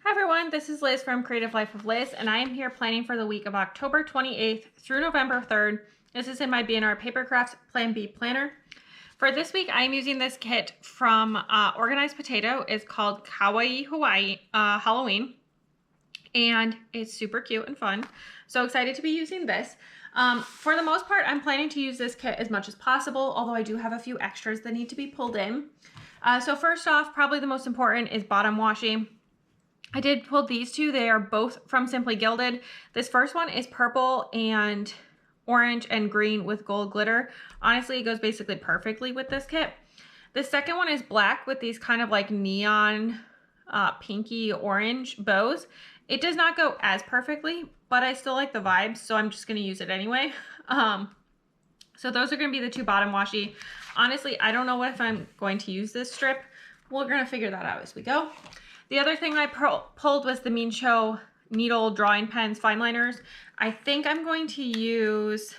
Hi everyone, this is Liz from Creative Life of Liz, and I am here planning for the week of October 28th through November 3rd. This is in my B&R Paper Crafts Plan B Planner. For this week, I am using this kit from Organized Potato. It's called Kawaii Hawaii Halloween, and it's super cute and fun. So excited to be using this. For the most part, I'm planning to use this kit as much as possible, although I do have a few extras that need to be pulled in. So first off, probably the most important is bottom washi. I did pull these two. They are both from Simply Gilded. This first one is purple and orange and green with gold glitter. Honestly, it goes basically perfectly with this kit. The second one is black with these kind of like neon pinky orange bows. It does not go as perfectly, but I still like the vibes, so I'm just going to use it anyway. So those are going to be the two bottom washi. Honestly, I don't know if I'm going to use this strip. We're going to figure that out as we go. The other thing I pulled was the Mean Show needle drawing pens, fine liners. I think I'm going to use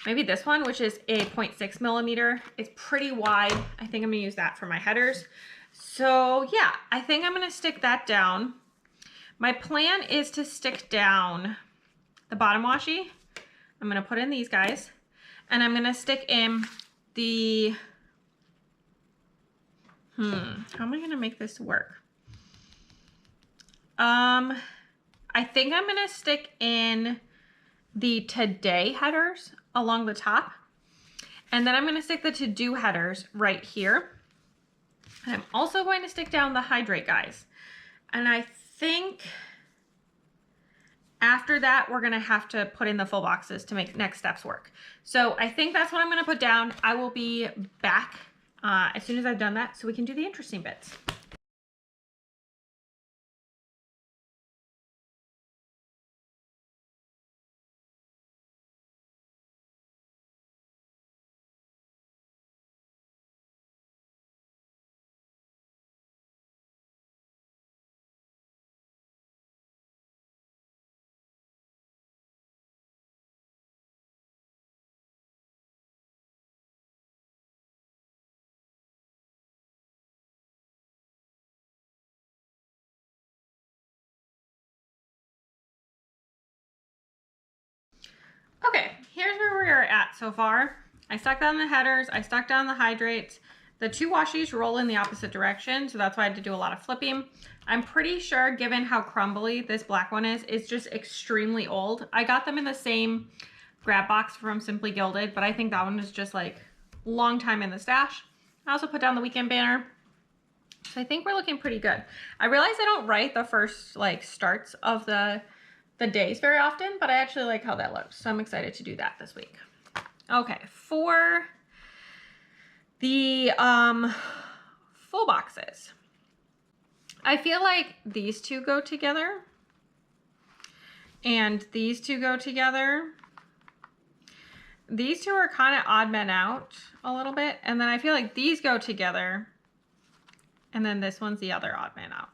maybe this one, which is a 0.6 millimeter. It's pretty wide. I think I'm gonna use that for my headers. So yeah, I think I'm gonna stick that down. My plan is to stick down the bottom washi. I'm gonna put in these guys, and I'm gonna stick in the how am I gonna make this work? I think I'm gonna stick in the today headers along the top, and then I'm gonna stick the to-do headers right here. And I'm also going to stick down the hydrate guys. And I think after that, we're gonna have to put in the full boxes to make next steps work. So I think that's what I'm gonna put down. I will be back as soon as I've done that so we can do the interesting bits. Okay, here's where we are at so far. I stuck down the headers, I stuck down the hydrates. The two washies roll in the opposite direction, so that's why I had to do a lot of flipping. I'm pretty sure, given how crumbly this black one is, it's just extremely old. I got them in the same grab box from Simply Gilded, but I think that one is just like long time in the stash. I also put down the weekend banner. So I think we're looking pretty good. I realize I don't write the first like starts of the days very often, but I actually like how that looks. So I'm excited to do that this week. Okay, for the full boxes, I feel like these two go together and these two go together. These two are kind of odd men out a little bit, and then I feel like these go together, and then this one's the other odd man out.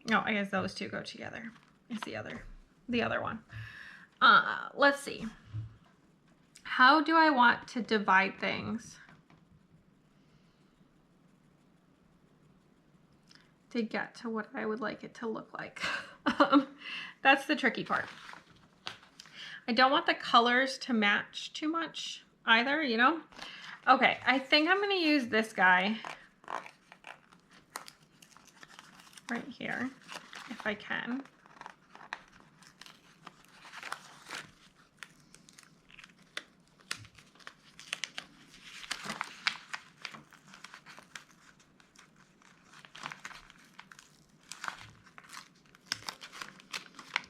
No, I guess those two go together. It's the other one. Let's see. How do I want to divide things to get to what I would like it to look like? That's the tricky part. I don't want the colors to match too much either, you know? Okay, I think I'm gonna use this guy right here, if I can.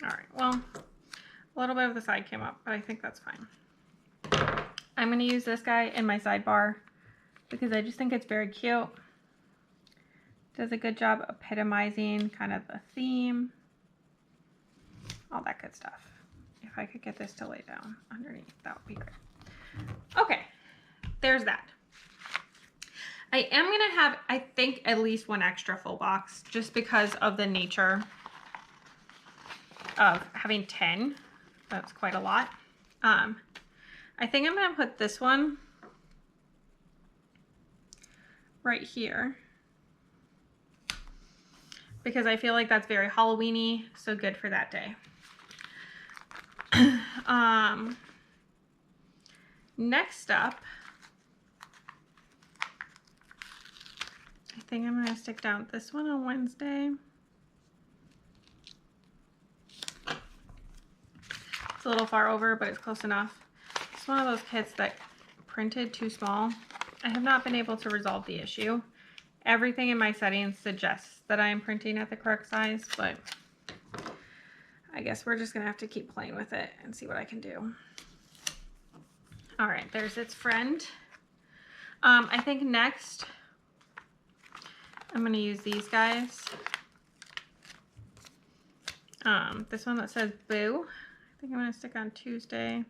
All right, well, a little bit of the side came up, but I think that's fine. I'm gonna use this guy in my sidebar because I just think it's very cute. Does a good job epitomizing kind of the theme, all that good stuff. If I could get this to lay down underneath, that would be great. Okay, there's that. I am gonna have, I think, at least one extra full box just because of the nature of having 10. That's quite a lot. I think I'm gonna put this one right here because I feel like that's very Halloween-y, so good for that day. Next up, I think I'm gonna stick down this one on Wednesday. It's a little far over, but it's close enough. It's one of those kits that printed too small. I have not been able to resolve the issue. Everything in my settings suggests that I am printing at the correct size, but I guess we're just gonna have to keep playing with it and see what I can do. All right, there's its friend. I think next I'm gonna use these guys. This one that says Boo, I think I'm gonna stick on Tuesday.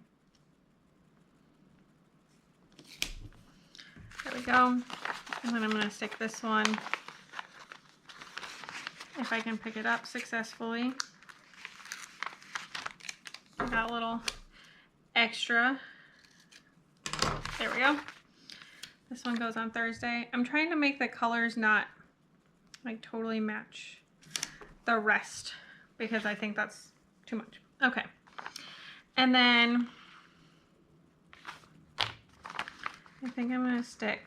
There we go. And then I'm gonna stick this one, if I can pick it up successfully. I got a little extra. There we go. This one goes on Thursday. I'm trying to make the colors not like totally match the rest because I think that's too much. Okay. And then I think I'm gonna stick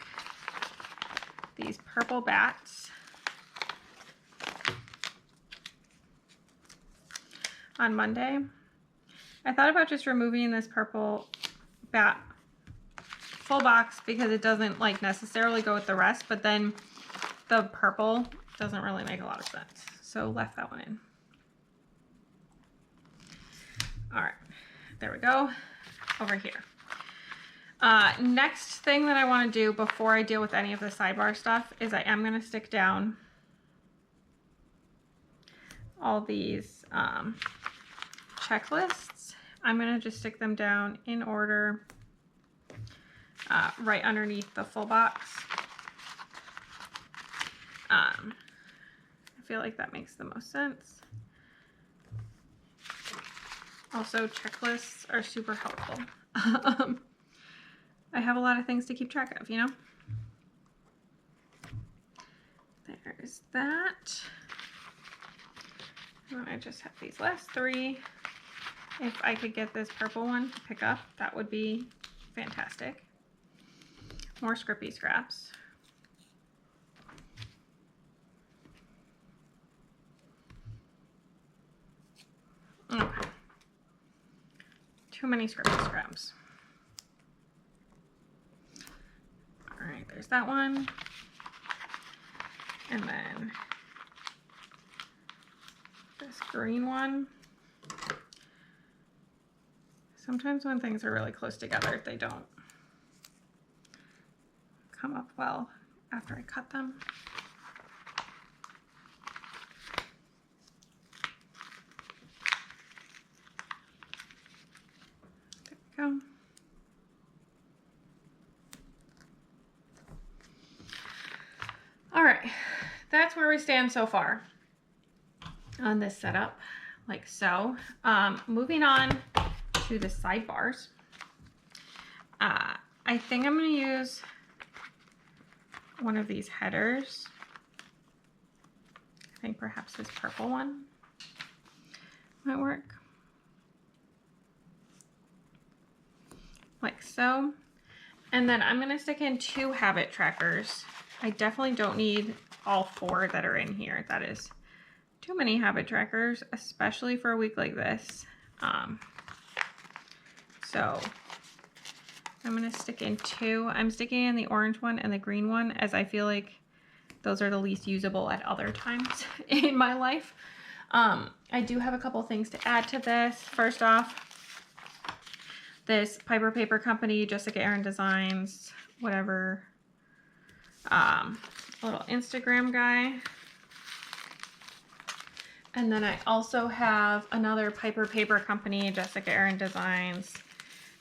these purple bats on Monday. I thought about just removing this purple bat full box because it doesn't like necessarily go with the rest, but then the purple doesn't really make a lot of sense. So left that one in. All right, there we go, over here. Next thing that I want to do before I deal with any of the sidebar stuff is I am going to stick down all these checklists. I'm going to just stick them down in order right underneath the full box. I feel like that makes the most sense. Also, checklists are super helpful. I have a lot of things to keep track of, you know? There's that. And I just have these last three. If I could get this purple one to pick up, that would be fantastic. More Scrippy scraps. Okay. Too many Scrippy scraps. All right, there's that one. And then this green one. Sometimes when things are really close together, they don't come up well after I cut them. There we go. All right, that's where we stand so far on this setup, like so. Moving on to the sidebars. I think I'm going to use one of these headers. I think perhaps this purple one might work. Like so. And then I'm going to stick in 2 habit trackers. I definitely don't need all 4 that are in here. That is too many habit trackers, especially for a week like this. So I'm going to stick in 2. I'm sticking in the orange one and the green one as I feel like those are the least usable at other times in my life. I do have a couple things to add to this. First off, this Piper Paper Company, Jessica Erin Designs, whatever, little Instagram guy. And then I also have another Piper Paper Company, Jessica Erin Designs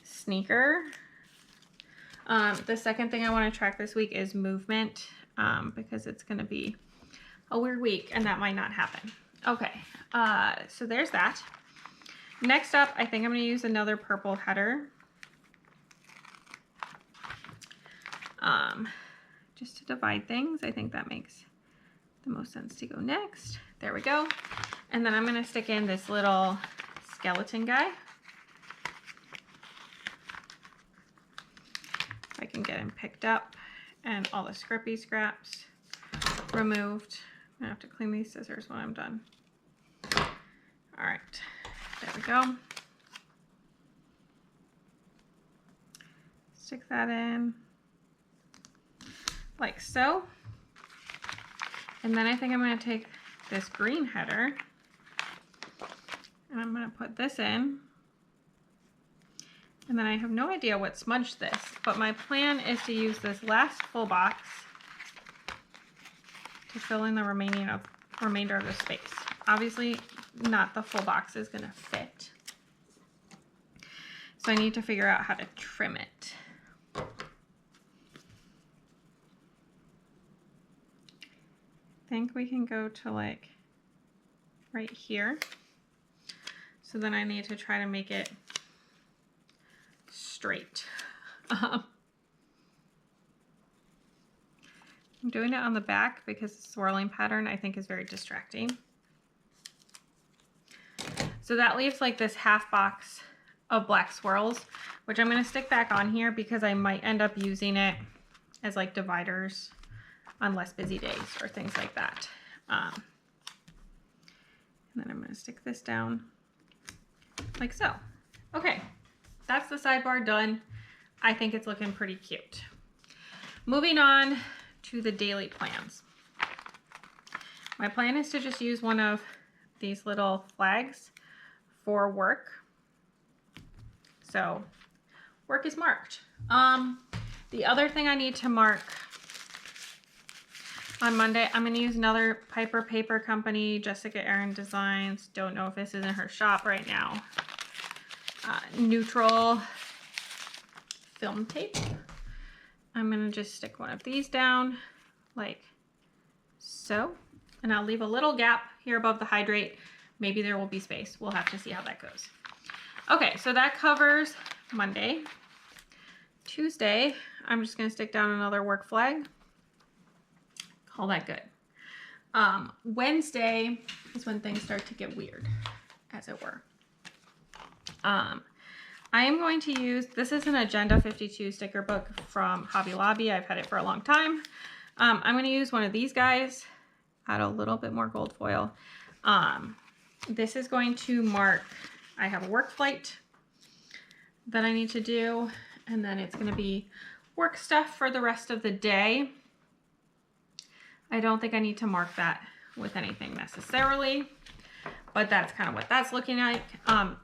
sneaker. The second thing I want to track this week is movement, because it's going to be a weird week and that might not happen. Okay, so there's that. Next up, I think I'm going to use another purple header. Just to divide things. I think that makes the most sense to go next. There we go. And then I'm going to stick in this little skeleton guy. If I can get him picked up and all the scrappy scraps removed. I'm going to have to clean these scissors when I'm done. All right, there we go. Stick that in like so. And then I think I'm going to take this green header and I'm going to put this in. And then I have no idea what smudged this, but my plan is to use this last full box to fill in the remainder of the space. Obviously, not the full box is going to fit. So I need to figure out how to trim it. I think we can go to like right here. So then I need to try to make it straight. I'm doing it on the back because the swirling pattern I think is very distracting. So that leaves like this half box of black swirls, which I'm going to stick back on here because I might end up using it as like dividers on less busy days or things like that. And then I'm going to stick this down like so. Okay, that's the sidebar done. I think it's looking pretty cute. Moving on to the daily plans. My plan is to just use one of these little flags for work. So work is marked. The other thing I need to mark on Monday, I'm going to use another Piper Paper Company, Jessica Aaron Designs. Don't know if this is in her shop right now. Neutral film tape. I'm going to just stick one of these down like so. And I'll leave a little gap here above the hydrate. Maybe there will be space. We'll have to see how that goes. Okay, so that covers Monday. Tuesday, I'm just going to stick down another work flag. Call that good. Wednesday is when things start to get weird, as it were. I am going to use, this is an Agenda 52 sticker book from Hobby Lobby. I've had it for a long time. I'm going to use one of these guys, add a little bit more gold foil. This is going to mark, I have a work flight that I need to do, and then it's going to be work stuff for the rest of the day. I don't think I need to mark that with anything necessarily, but that's kind of what that's looking like.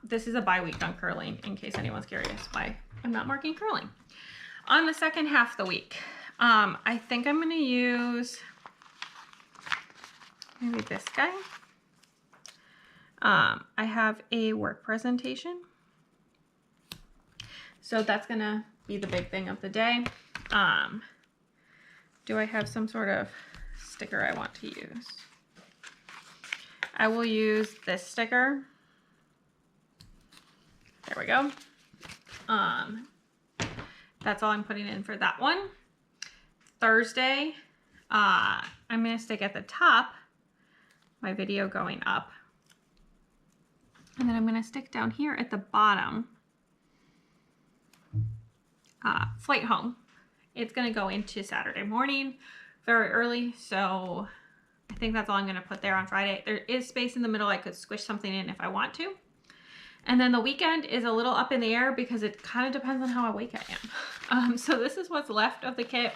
This is a bi-week on curling, in case anyone's curious why I'm not marking curling. On the second half of the week, I think I'm going to use maybe this guy. I have a work presentation, so that's going to be the big thing of the day. Do I have some sort of sticker I want to use? I will use this sticker. There we go. That's all I'm putting in for that one. Thursday, I'm going to stick at the top my video going up. And then I'm going to stick down here at the bottom flight home. It's going to go into Saturday morning very early, so I think that's all I'm going to put there on Friday. There is space in the middle. I could squish something in if I want to. And then the weekend is a little up in the air because it kind of depends on how awake I am. So this is what's left of the kit.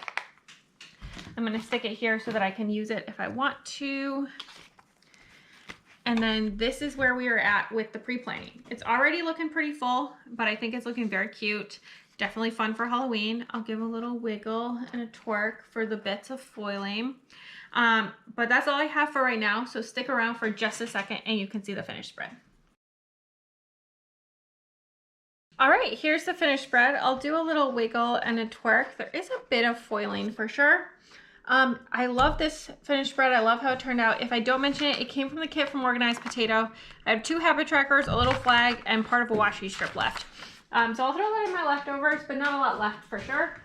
I'm going to stick it here so that I can use it if I want to. And then this is where we are at with the pre-planning. It's already looking pretty full, but I think it's looking very cute. Definitely fun for Halloween. I'll give a little wiggle and a twerk for the bits of foiling. But that's all I have for right now. So stick around for just a second and you can see the finished spread. All right, here's the finished spread. I'll do a little wiggle and a twerk. There is a bit of foiling for sure. I love this finished spread. I love how it turned out. If I don't mention it, it came from the kit from Organized Potato. I have 2 habit trackers, a little flag, and part of a washi strip left. So I'll throw that in my leftovers, but not a lot left for sure.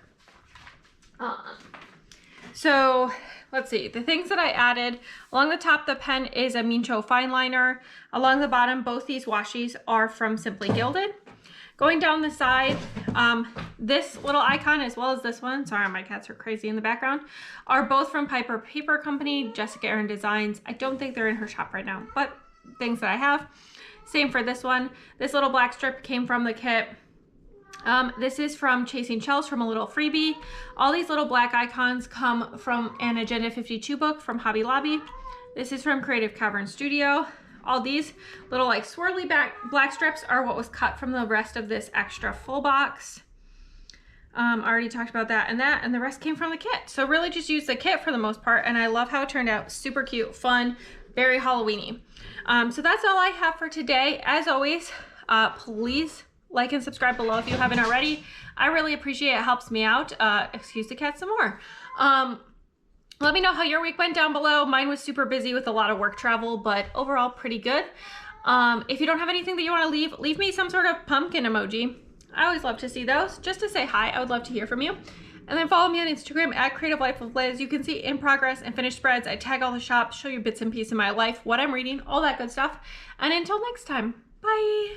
So let's see, the things that I added. Along the top, the pen is a Mincho fine liner. Along the bottom, both these washis are from Simply Gilded. Going down the side, this little icon as well as this one, sorry my cats are crazy in the background, are both from Piper Paper Company, Jessica Erin Designs. I don't think they're in her shop right now, but things that I have. Same for this one. This little black strip came from the kit. This is from Chasing Shells from a little freebie. All these little black icons come from an Agenda 52 book from Hobby Lobby. This is from Creative Cavern Studio. All these little like swirly black strips are what was cut from the rest of this extra full box. I already talked about that, and the rest came from the kit. So really just use the kit for the most part, and I love how it turned out. Super cute, fun, very Halloween-y. So that's all I have for today. As always, please like and subscribe below if you haven't already. I really appreciate it. It helps me out. Excuse the cat some more. Let me know how your week went down below. Mine was super busy with a lot of work travel, but overall pretty good. If you don't have anything that you want to leave me some sort of pumpkin emoji. I always love to see those. Just to say hi, I would love to hear from you. And then follow me on Instagram at Creative Life of Liz. You can see in progress and finished spreads. I tag all the shops, show you bits and pieces of my life, what I'm reading, all that good stuff. And until next time, bye.